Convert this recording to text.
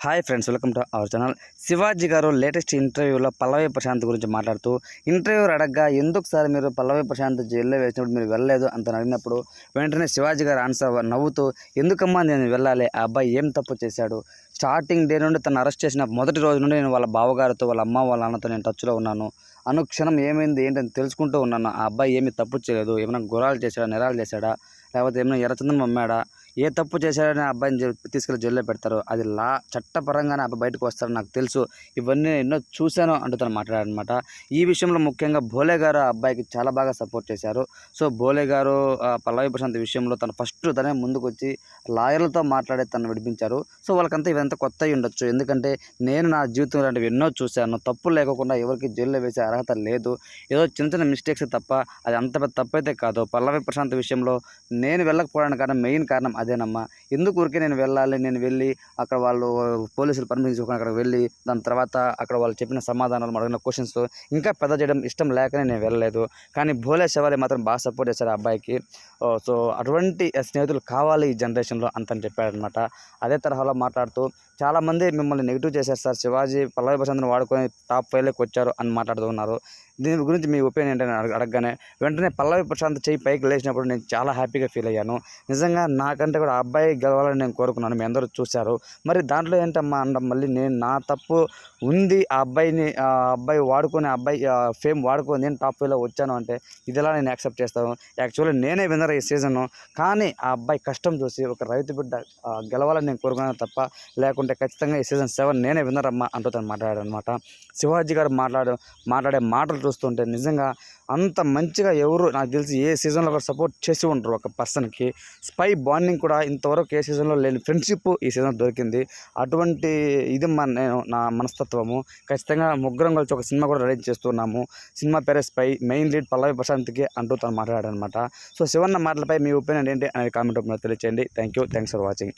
Hi friends, welcome to our channel. Shivaji గారు latest ఇంటర్వ్యూలో పల్లవి ప్రశాంత్ గురించి మాట్లాడుతూ, ఇంటర్వ్యూ అడగ్గా ఎందుకు సార్ మీరు పల్లవి ప్రశాంత్ జైల్లో వేసినప్పుడు మీరు వెళ్ళలేదు అంత అడిగినప్పుడు వెంటనే శివాజీ గారు ఆన్సర్ నవ్వుతూ, ఎందుకమ్మా నేను వెళ్ళాలి, ఆ అబ్బాయి ఏం తప్పు చేశాడు, స్టార్టింగ్ డే నుండి తను అరెస్ట్ చేసిన మొదటి రోజు నుండి నేను వాళ్ళ బావగారితో వాళ్ళ అమ్మ వాళ్ళ నాన్నతో నేను టచ్లో ఉన్నాను. అనుక్షణం ఏమైంది ఏంటని తెలుసుకుంటూ ఉన్నాను. ఆ అబ్బాయి ఏమీ తప్పు చేయలేదు. ఏమైనా గురాలు చేశాడా, నేరాలు చేశాడా, లేకపోతే ఏమైనా ఎర్రచందనం అమ్మాడా, ఏ తప్పు చేశాడని ఆ అబ్బాయిని తీసుకెళ్ళి జైల్లో పెడతారు. అది చట్టపరంగానే అబ్బాయి బయటకు వస్తారని నాకు తెలుసు. ఇవన్నీ ఎన్నో చూశాను అంటూ తను మాట్లాడారనమాట. ఈ విషయంలో ముఖ్యంగా భోలే గారు ఆ అబ్బాయికి చాలా బాగా సపోర్ట్ చేశారు. సో భోలే గారు పల్లవి ప్రశాంత్ విషయంలో తనే ముందుకొచ్చి లాయర్లతో మాట్లాడే తను విడిపించారు. సో వాళ్ళకంతా ఇదంతా కొత్త అయి ఉండొచ్చు. ఎందుకంటే నేను నా జీవితం ఇలాంటివి ఎన్నో చూశాను. తప్పులు లేకుండా ఎవరికి జైల్లో వేసే అర్హత లేదు. ఏదో చిన్న చిన్న మిస్టేక్స్ తప్ప అది అంత పెద్ద తప్పు అయితే కాదు. పల్లవి ప్రశాంత్ విషయంలో నేను వెళ్ళకపోవడానికి మెయిన్ కారణం అదేనమ్మా. ఎందుకు ఊరికే నేను వెళ్ళాలి, నేను వెళ్ళి అక్కడ వాళ్ళు పోలీసులు పర్మిషన్ తీసుకొని అక్కడికి వెళ్ళి దాని తర్వాత అక్కడ వాళ్ళు చెప్పిన సమాధానాలు అడిగిన క్వశ్చన్స్ ఇంకా పెద్ద చేయడం ఇష్టం లేకనే నేను వెళ్ళలేదు. కానీ భోలే శివాలే మాత్రం బాగా సపోర్ట్ చేశారు ఆ అబ్బాయికి. సో అటువంటి స్నేహితులు కావాలి ఈ జనరేషన్లో అంతని చెప్పాడనమాట. అదే తరహాలో మాట్లాడుతూ, చాలామంది మిమ్మల్ని నెగిటివ్ చేశారు సార్, శివాజీ పల్లవి ప్రశాంత్ని వాడుకొని టాప్ 5లోకి వచ్చారు అని మాట్లాడుతూ ఉన్నారు. దీని గురించి మీ ఒపీనియన్ ఏంటని అడగగానే వెంటనే పల్లవి ప్రశాంత్ చెయ్యి పైకి లేచినప్పుడు నేను చాలా హ్యాపీగా ఫీల్ అయ్యాను. నిజంగా నాకంటే కూడా ఆ అబ్బాయి గెలవాలని నేను కోరుకున్నాను. మీ అందరూ చూశారు. మరి దాంట్లో ఏంటమ్మా అనడం, మళ్ళీ నేను నా తప్పు ఉంది, ఆ అబ్బాయి వాడుకొని ఆ అబ్బాయి ఫేమ్ వాడుకొని నేను టాప్ 5లో వచ్చాను అంటే ఇది ఎలా నేను యాక్సెప్ట్ చేస్తాను? యాక్చువల్లీ నేనే విన్నర్ ఈ సీజను. కానీ ఆ అబ్బాయి కష్టం చూసి ఒక రైతు బిడ్డ గెలవాలని నేను కోరుకున్నాను తప్ప, లేకుంటే ఖచ్చితంగా ఈ సీజన్ 7 నేనే విన్నర్ అమ్మా అంటూ తను మాట్లాడాడనమాట. శివాజీ గారు మాట్లాడే మాటలు చూస్తుంటే నిజంగా అంత మంచిగా ఎవరు నాకు తెలిసి ఏ సీజన్లో కూడా సపోర్ట్ చేసి ఉంటారు ఒక పర్సన్కి. స్పై బాండింగ్ కూడా ఇంతవరకు ఏ సీజన్లో లేని ఫ్రెండ్షిప్ ఈ సీజన్ దొరికింది. అటువంటి ఇది నా మనస్తత్వము. ఖచ్చితంగా ముగ్గురం కలిసి ఒక సినిమా కూడా రెడీ చేస్తున్నాము. సినిమా పేరే స్పై, మెయిన్ లీడ్ పల్లవి ప్రశాంత్కి అంటూ తను మాట్లాడాడనమాట. సో శివన్న మాటలపై మీ ఒపీనియన్ ఏంటి అనేది కామెంట్ రూపంలో తెలియచేయండి. Thanks for watching.